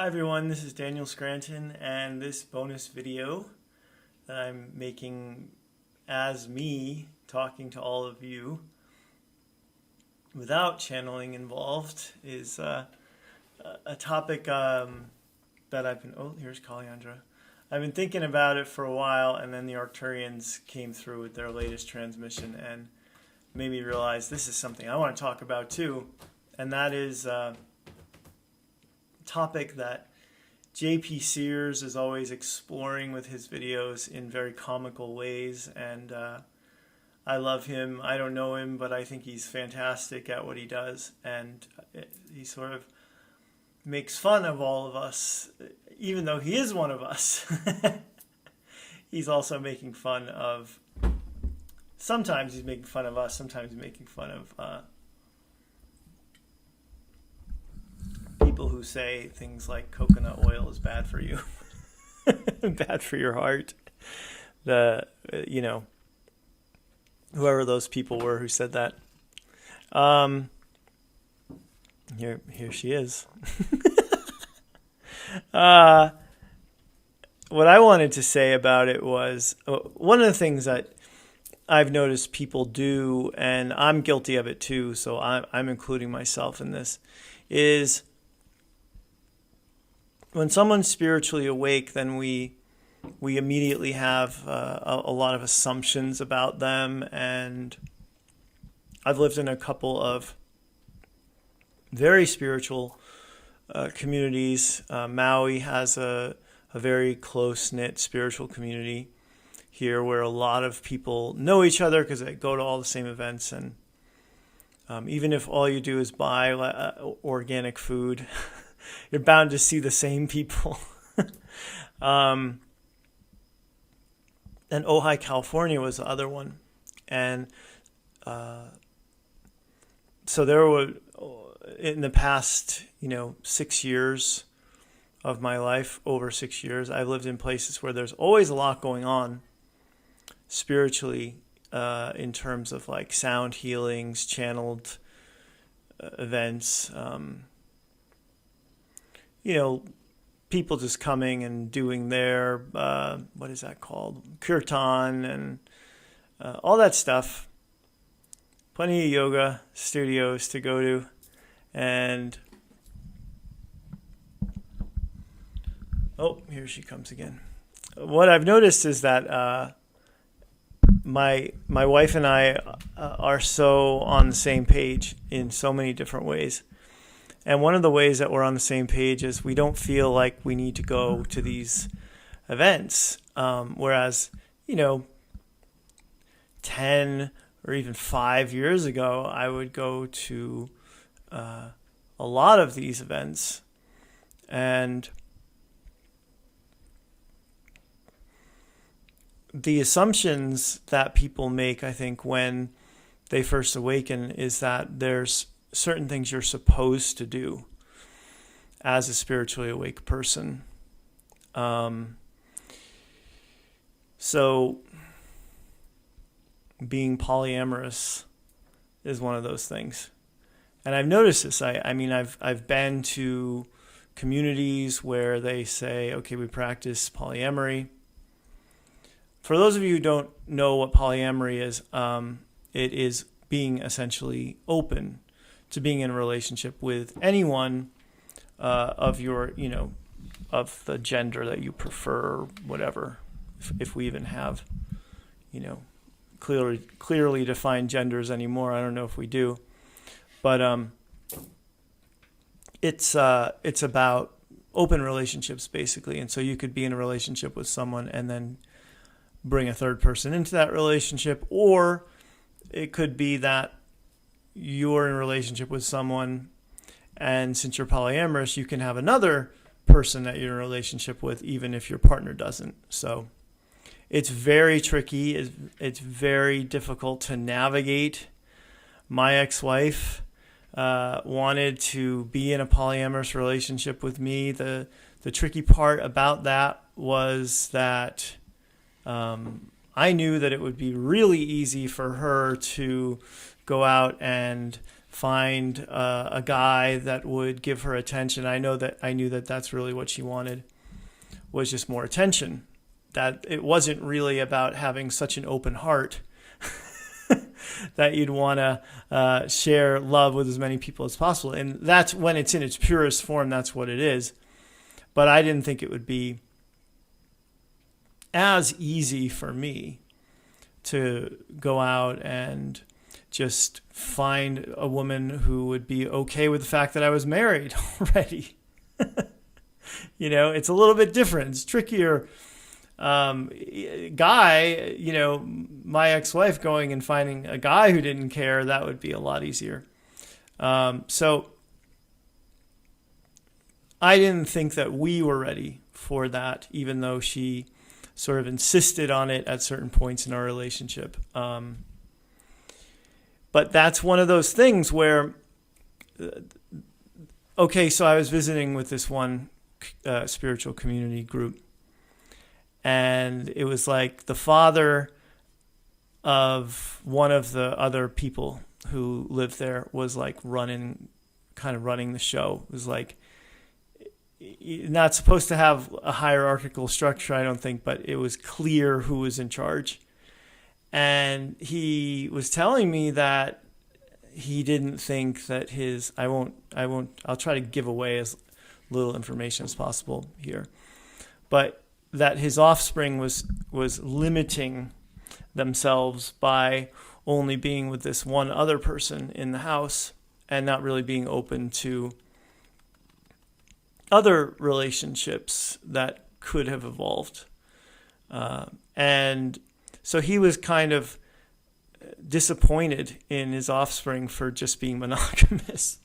Hi everyone, this is Daniel Scranton, and this bonus video that I'm making as me talking to all of you without channeling involved is a topic that I've been, here's Kalyandra. I've been thinking about it for a while, and then the Arcturians came through with their latest transmission and made me realize this is something I want to talk about too, and that is topic that J.P. Sears is always exploring with his videos in very comical ways, and I love him. I don't know him, but I think he's fantastic at what he does, and he sort of makes fun of all of us, even though he is one of us. He's also making fun of, sometimes he's making fun of us, sometimes he's making fun of people who say things like coconut oil is bad for you, bad for your heart. Whoever those people were who said that. Here she is. What I wanted to say about it was one of the things that I've noticed people do, and I'm guilty of it too, so I'm including myself in this, is when someone's spiritually awake, then we immediately have a lot of assumptions about them. And I've lived in a couple of very spiritual communities. Maui has a very close-knit spiritual community here where a lot of people know each other because they go to all the same events. And even if all you do is buy organic food, you're bound to see the same people. And Ojai, California was the other one. And so there were, in the past, 6 years of my life, over 6 years, I've lived in places where there's always a lot going on spiritually, in terms of like sound healings, channeled events, people just coming and doing their, what is that called? Kirtan and all that stuff. Plenty of yoga studios to go to. And, here she comes again. What I've noticed is that my wife and I are so on the same page in so many different ways. And one of the ways that we're on the same page is we don't feel like we need to go to these events. Whereas, 10 or even 5 years ago, I would go to a lot of these events. And the assumptions that people make, I think, when they first awaken is that there's certain things you're supposed to do as a spiritually awake person. So being polyamorous is one of those things. And I've noticed this. I've been to communities where they say, okay, we practice polyamory. For those of you who don't know what polyamory is, it is being essentially open to being in a relationship with anyone of your, of the gender that you prefer, whatever, if we even have, clearly defined genders anymore. I don't know if we do, but it's about open relationships basically, and so you could be in a relationship with someone and then bring a third person into that relationship, or it could be that you're in a relationship with someone, and since you're polyamorous, you can have another person that you're in a relationship with, even if your partner doesn't. So it's very tricky. It's very difficult to navigate. My ex-wife wanted to be in a polyamorous relationship with me. The tricky part about that was that I knew that it would be really easy for her to go out and find a guy that would give her attention. I knew that that's really what she wanted, was just more attention. That it wasn't really about having such an open heart that you'd want to share love with as many people as possible. And that's when it's in its purest form, that's what it is. But I didn't think it would be as easy for me to go out and just find a woman who would be okay with the fact that I was married already. It's a little bit different. It's trickier. Guy, my ex-wife going and finding a guy who didn't care, that would be a lot easier. So I didn't think that we were ready for that, even though she sort of insisted on it at certain points in our relationship. But that's one of those things where, so I was visiting with this one spiritual community group, and it was like the father of one of the other people who lived there was like running the show. It was like, you're not supposed to have a hierarchical structure, I don't think, but it was clear who was in charge. And he was telling me that he didn't think that I'll try to give away as little information as possible here, but that his offspring was limiting themselves by only being with this one other person in the house and not really being open to other relationships that could have evolved. And so he was kind of disappointed in his offspring for just being monogamous.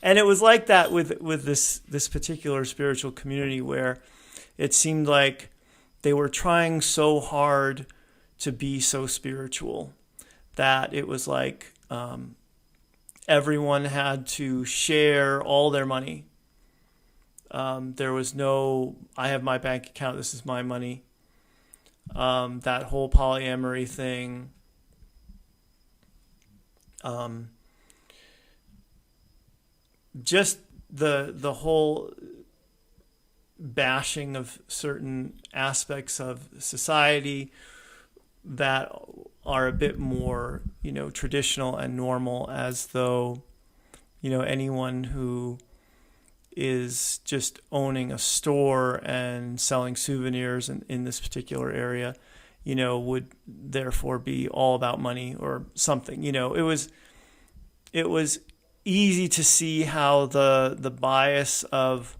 And it was like that with this particular spiritual community, where it seemed like they were trying so hard to be so spiritual that it was like everyone had to share all their money. There was no, I have my bank account, this is my money. That whole polyamory thing. Just the whole bashing of certain aspects of society that are a bit more, traditional and normal, as though, anyone who is just owning a store and selling souvenirs in this particular area, would therefore be all about money or something. It was easy to see how the bias of,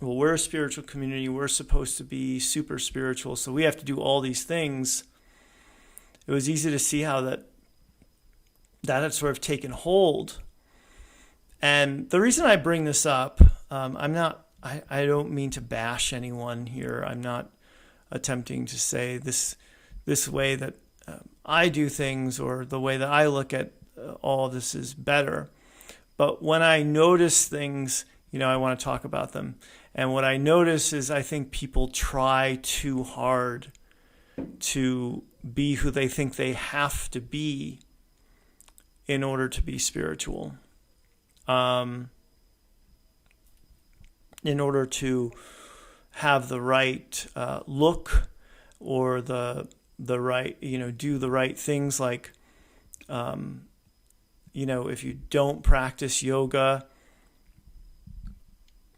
well, we're a spiritual community, we're supposed to be super spiritual, so we have to do all these things. It was easy to see how that had sort of taken hold. And the reason I bring this up, I don't mean to bash anyone here. I'm not attempting to say this way that I do things or the way that I look at all this is better. But when I notice things, I want to talk about them. And what I notice is I think people try too hard to be who they think they have to be in order to be spiritual. In order to have the right look or the right, do the right things, like, if you don't practice yoga,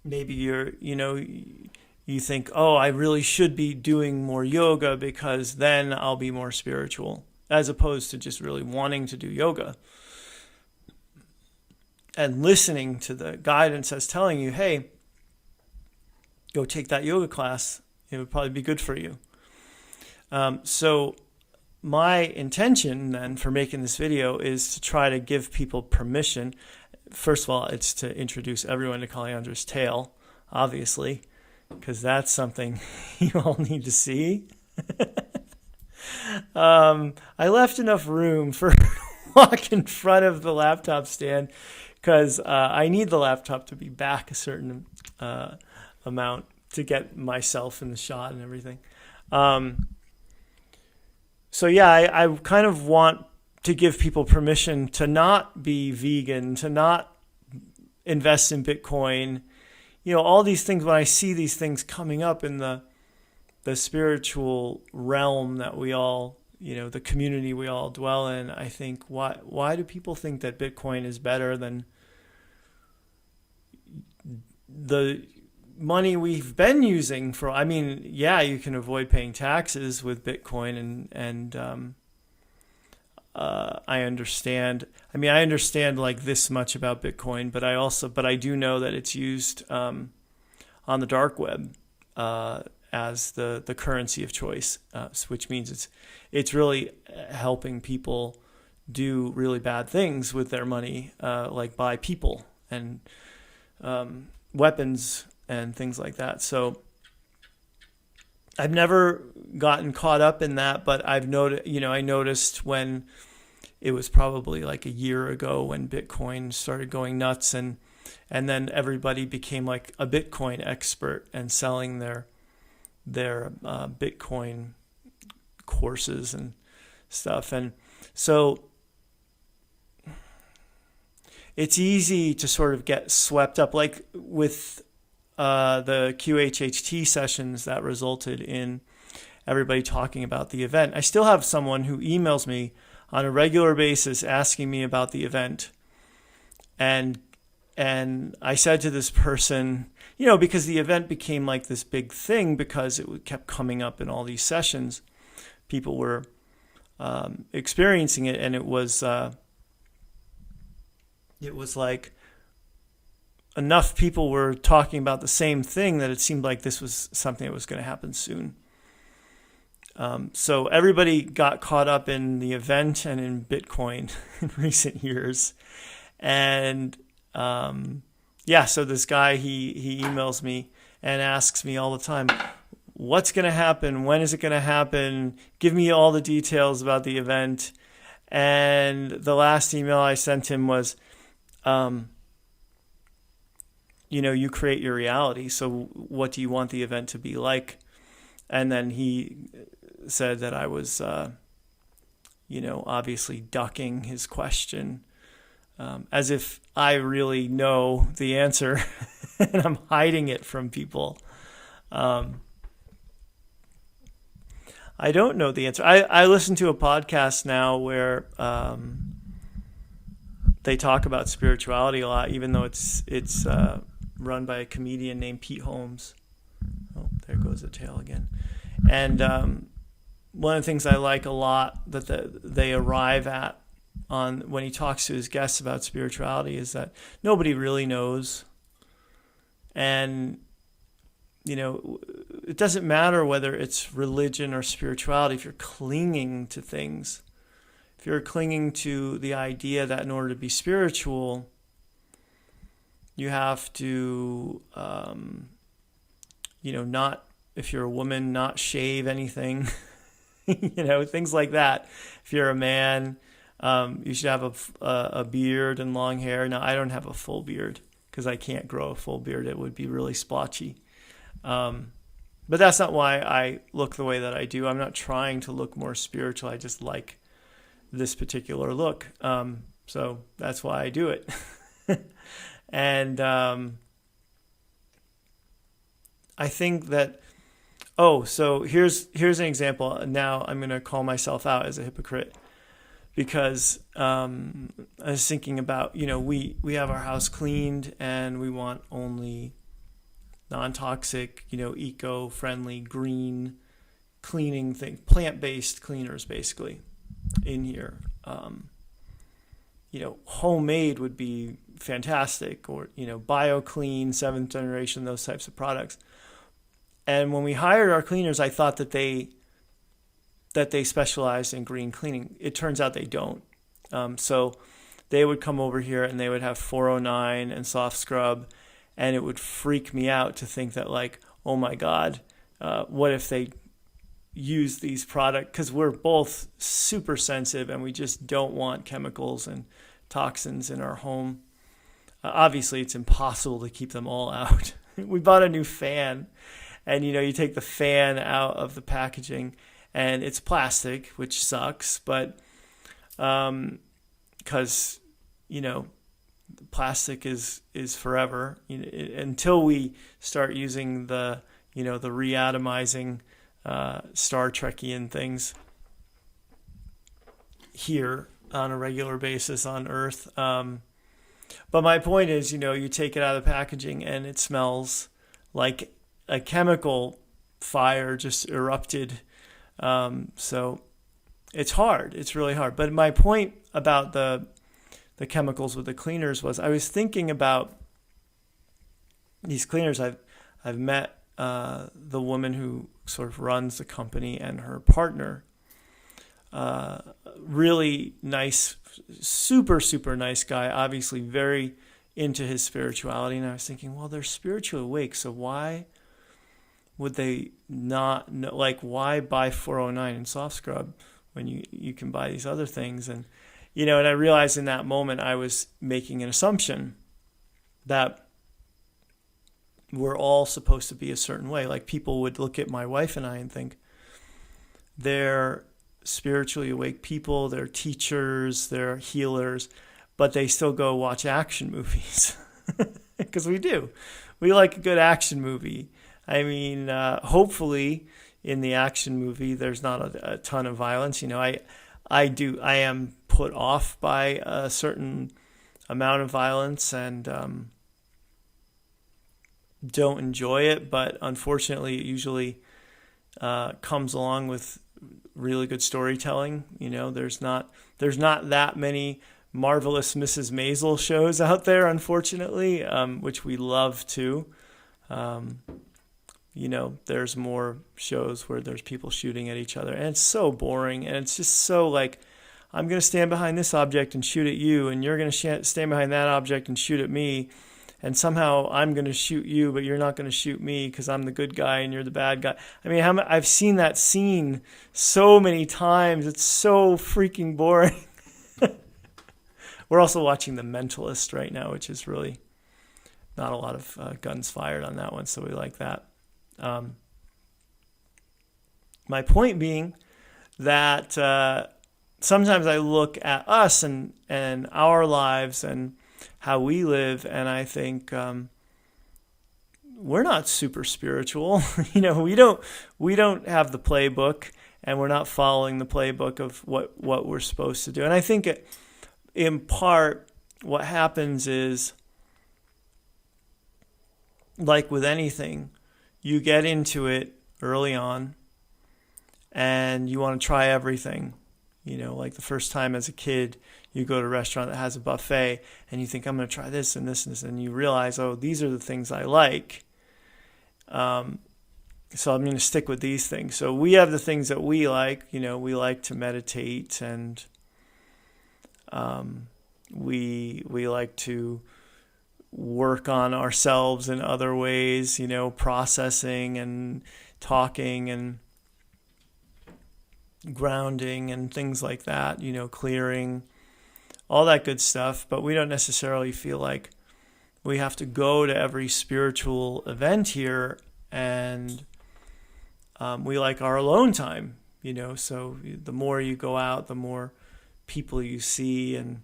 maybe you think, oh, I really should be doing more yoga because then I'll be more spiritual, as opposed to just really wanting to do yoga and listening to the guidance that's telling you, hey, go take that yoga class. It would probably be good for you. So my intention then for making this video is to try to give people permission. First of all, it's to introduce everyone to Kaliandra's tale, obviously, because that's something you all need to see. I left enough room for walk in front of the laptop stand because I need the laptop to be back a certain amount to get myself in the shot and everything. So yeah, I kind of want to give people permission to not be vegan, to not invest in Bitcoin. All these things, when I see these things coming up in the spiritual realm that we all, the community we all dwell in, I think, why do people think that Bitcoin is better than the money we've been using for? I mean, yeah, you can avoid paying taxes with Bitcoin, and I understand. I mean, I understand like this much about Bitcoin, but I do know that it's used on the dark web as the currency of choice, which means it's really helping people do really bad things with their money, like buy people and weapons and things like that. So I've never gotten caught up in that, but I noticed when it was probably like a year ago when Bitcoin started going nuts, and then everybody became like a Bitcoin expert and selling their Bitcoin courses and stuff. And so it's easy to sort of get swept up, like with the QHHT sessions that resulted in everybody talking about the event. I still have someone who emails me on a regular basis asking me about the event. And I said to this person, because the event became like this big thing because it kept coming up in all these sessions, people were experiencing it, and it was like enough people were talking about the same thing that it seemed like this was something that was going to happen soon. So everybody got caught up in the event and in Bitcoin in recent years. And so this guy, he emails me and asks me all the time, what's going to happen? When is it going to happen? Give me all the details about the event. And the last email I sent him was, you create your reality. So what do you want the event to be like? And then he said that I was, obviously ducking his question, as if I really know the answer and I'm hiding it from people. I don't know the answer. I listen to a podcast now where they talk about spirituality a lot, even though it's run by a comedian named Pete Holmes. Oh, there goes the tail again. And one of the things I like a lot that they arrive at on when he talks to his guests about spirituality is that nobody really knows. And, it doesn't matter whether it's religion or spirituality. If you're clinging to things, if you're clinging to the idea that in order to be spiritual, you have to, not, if you're a woman, not shave anything, things like that. If you're a man, you should have a beard and long hair. Now, I don't have a full beard because I can't grow a full beard. It would be really splotchy. But that's not why I look the way that I do. I'm not trying to look more spiritual. I just like this particular look. So that's why I do it. And I think that, so here's an example. Now I'm going to call myself out as a hypocrite because I was thinking about, we have our house cleaned and we want only non-toxic, eco-friendly, green cleaning thing, plant-based cleaners basically in here. Homemade would be fantastic, or, BioClean, 7th generation, those types of products. And when we hired our cleaners, I thought that they specialized in green cleaning. It turns out they don't. So they would come over here and they would have 409 and soft scrub, and it would freak me out to think that, like, oh my God, what if they use these products? Because we're both super sensitive and we just don't want chemicals and toxins in our home. Obviously, it's impossible to keep them all out. We bought a new fan, and you take the fan out of the packaging, and it's plastic, which sucks. But because, plastic is forever, until we start using the reatomizing Star Trekian things here on a regular basis on Earth. But my point is, you take it out of the packaging and it smells like a chemical fire just erupted. So it's hard. It's really hard. But my point about the chemicals with the cleaners was, I was thinking about these cleaners. I've met the woman who sort of runs the company and her partner. Really nice, super, super nice guy, obviously very into his spirituality. And I was thinking, well, they're spiritually awake, so why would they not know, like, why buy 409 in soft scrub when you can buy these other things? And, and I realized in that moment I was making an assumption that we're all supposed to be a certain way. Like, people would look at my wife and I and think they're spiritually awake people, they're teachers, they're healers, but they still go watch action movies. Because we do. We like a good action movie. I mean, hopefully in the action movie there's not a ton of violence. I am put off by a certain amount of violence and don't enjoy it, but unfortunately it usually comes along with really good storytelling. There's not that many Marvelous Mrs. Maisel shows out there, unfortunately, which we love too. There's more shows where there's people shooting at each other, and it's so boring, and it's just so like, I'm going to stand behind this object and shoot at you, and you're going to stand behind that object and shoot at me, and somehow I'm going to shoot you, but you're not going to shoot me because I'm the good guy and you're the bad guy. I mean, I've seen that scene so many times. It's so freaking boring. We're also watching The Mentalist right now, which is really not a lot of guns fired on that one, so we like that. My point being that sometimes I look at us and our lives and how we live, and I think we're not super spiritual. We don't have the playbook, and we're not following the playbook of what we're supposed to do. And I think in part what happens is, like with anything, you get into it early on and you want to try everything. Like the first time as a kid, you go to a restaurant that has a buffet and you think, I'm going to try this and this and this, and you realize, oh, these are the things I like. So I'm going to stick with these things. So we have the things that we like. We like to meditate, and we like to work on ourselves in other ways, processing and talking and grounding and things like that, clearing, all that good stuff. But we don't necessarily feel like we have to go to every spiritual event here, and we like our alone time, so the more you go out, the more people you see, and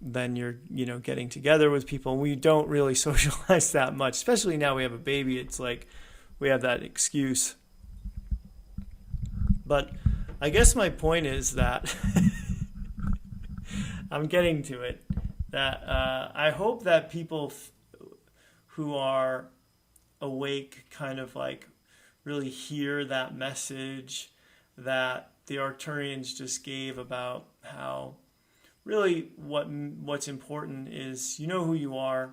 then you're, getting together with people. We don't really socialize that much, especially now we have a baby. It's like we have that excuse. But I guess my point is that I'm getting to it, that I hope that people who are awake kind of like really hear that message that the Arcturians just gave about how really what's important is who you are,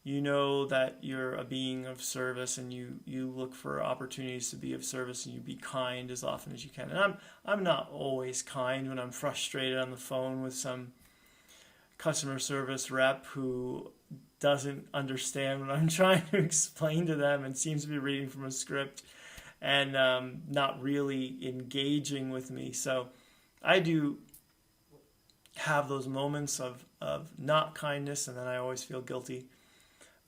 that you're a being of service, and you look for opportunities to be of service, and you be kind as often as you can. And I'm not always kind when I'm frustrated on the phone with some customer service rep who doesn't understand what I'm trying to explain to them and seems to be reading from a script and not really engaging with me. So I do have those moments of not kindness, and then I always feel guilty.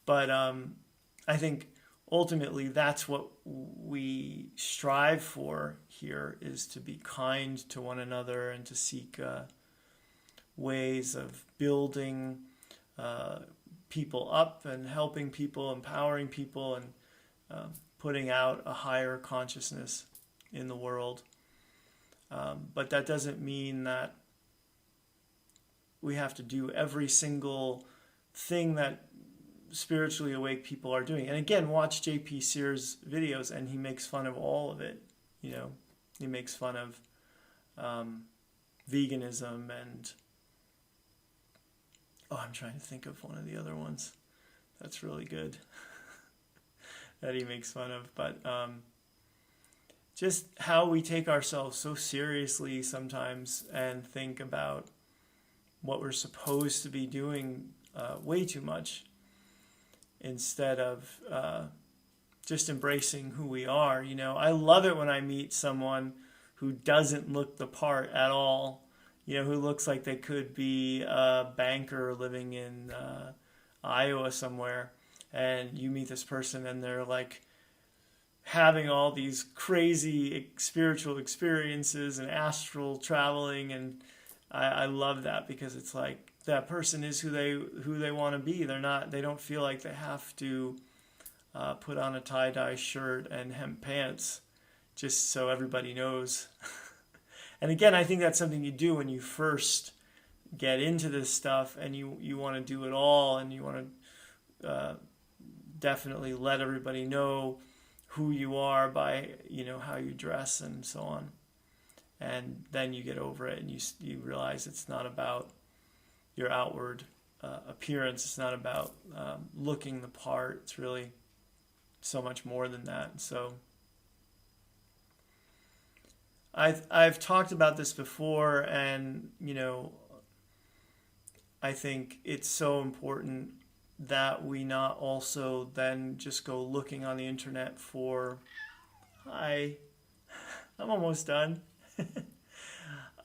But I think ultimately that's what we strive for here, is to be kind to one another and to seek ways of building people up and helping people, empowering people, and putting out a higher consciousness in the world. But that doesn't mean that we have to do every single thing that spiritually awake people are doing. And again, watch J.P. Sears' videos, and he makes fun of all of it. He makes fun of veganism and I'm trying to think of one of the other ones that's really good that he makes fun of. But just how we take ourselves so seriously sometimes and think about what we're supposed to be doing way too much, instead of just embracing who we are. I love it when I meet someone who doesn't look the part at all, who looks like they could be a banker living in Iowa somewhere, and you meet this person and they're like having all these crazy spiritual experiences and astral traveling, and I love that, because it's like that person is who they want to be. They don't feel like they have to put on a tie-dye shirt and hemp pants just so everybody knows. And again, I think that's something you do when you first get into this stuff, and you want to do it all, and you want to definitely let everybody know who you are by how you dress and so on. And then you get over it, and you realize it's not about your outward appearance. It's not about looking the part. It's really so much more than that. So I've talked about this before, and I think it's so important that we not also then just go looking on the internet for, I'm almost done.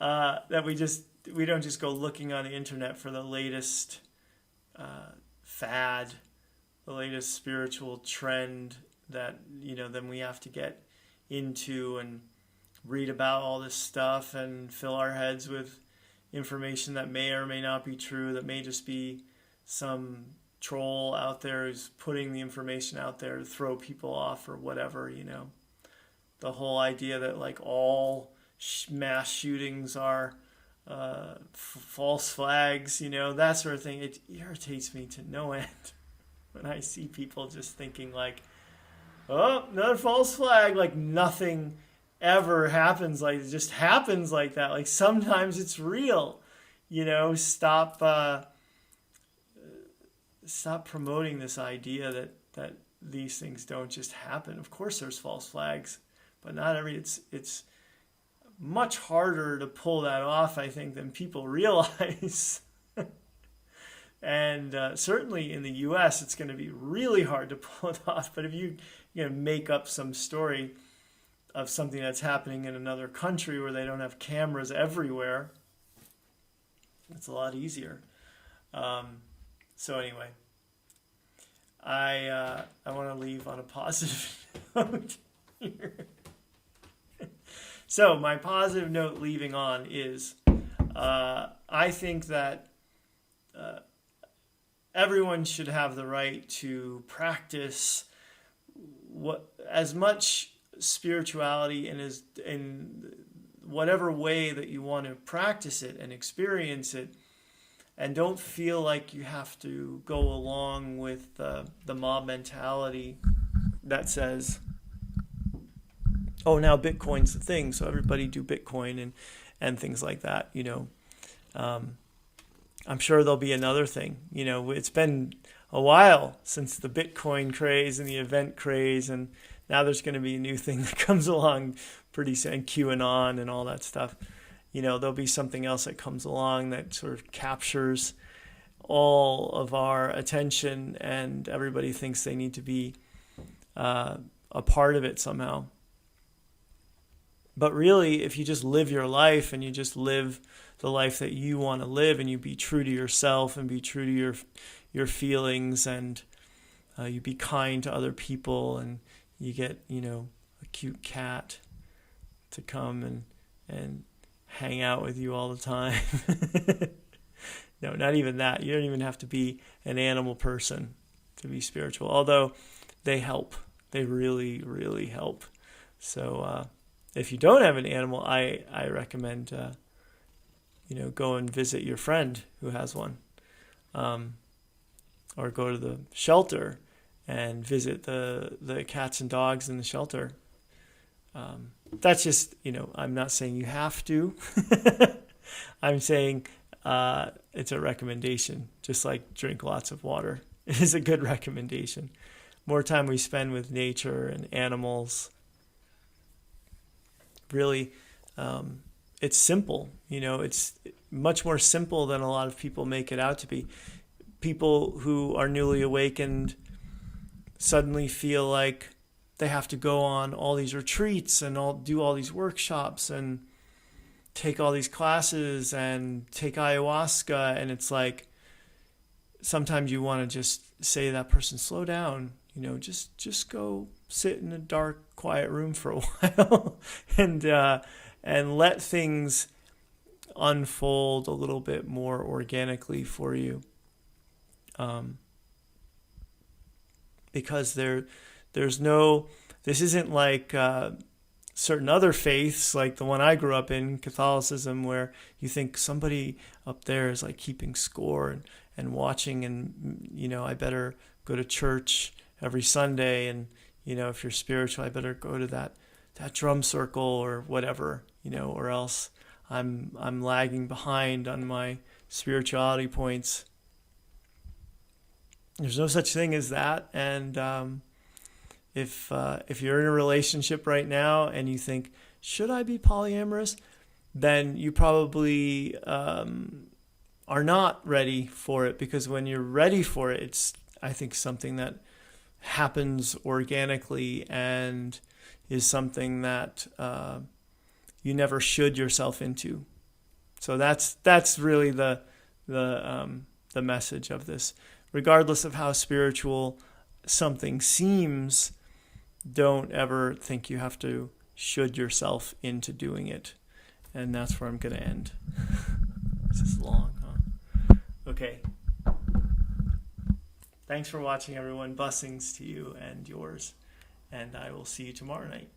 That we don't just go looking on the internet for the latest fad, the latest spiritual trend that then we have to get into and read about all this stuff and fill our heads with information that may or may not be true, that may just be some troll out there who's putting the information out there to throw people off or whatever. The whole idea that like all mass shootings are false flags, that sort of thing. It irritates me to no end when I see people just thinking like, oh, another false flag, like nothing ever happens, like it just happens like that. Like sometimes it's real. Stop promoting this idea that these things don't just happen. Of course there's false flags, but not it's much harder to pull that off, I think, than people realize. And certainly in the U.S., it's going to be really hard to pull it off. But if you make up some story of something that's happening in another country where they don't have cameras everywhere, it's a lot easier. So anyway, I want to leave on a positive note here. So my positive note leaving on is I think that everyone should have the right to practice as much spirituality in whatever way that you want to practice it and experience it, and don't feel like you have to go along with the mob mentality that says, oh, now Bitcoin's the thing, so everybody do Bitcoin and things like that. I'm sure there'll be another thing. It's been a while since the Bitcoin craze and the event craze, and now there's going to be a new thing that comes along pretty soon, QAnon and all that stuff. There'll be something else that comes along that sort of captures all of our attention, and everybody thinks they need to be a part of it somehow. But really, if you just live your life and you just live the life that you want to live, and you be true to yourself and be true to your feelings and you be kind to other people, and you get, a cute cat to come and hang out with you all the time. No, not even that. You don't even have to be an animal person to be spiritual, although they help. They really, really help. So if you don't have an animal, I recommend go and visit your friend who has one, or go to the shelter and visit the cats and dogs in the shelter. That's just, I'm not saying you have to. I'm saying it's a recommendation, just like drink lots of water. It is a good recommendation. More time we spend with nature and animals. Really, it's simple. It's much more simple than a lot of people make it out to be. People who are newly awakened suddenly feel like they have to go on all these retreats and do all these workshops and take all these classes and take ayahuasca, and it's like sometimes you want to just say to that person, slow down, just go sit in a dark, quiet room for a while and let things unfold a little bit more organically for you. Because this isn't like certain other faiths, like the one I grew up in, Catholicism, where you think somebody up there is like keeping score and watching, and I better go to church every Sunday, and if you're spiritual, I better go to that drum circle or whatever, or else I'm lagging behind on my spirituality points. There's no such thing as that. And if you're in a relationship right now and you think, should I be polyamorous? Then you probably are not ready for it, because when you're ready for it, it's, I think, something that happens organically and is something that you never should yourself into. So that's really the message of this. Regardless of how spiritual something seems, don't ever think you have to should yourself into doing it. And that's where I'm going to end. This is long, huh? Okay. Thanks for watching, everyone. Blessings to you and yours. And I will see you tomorrow night.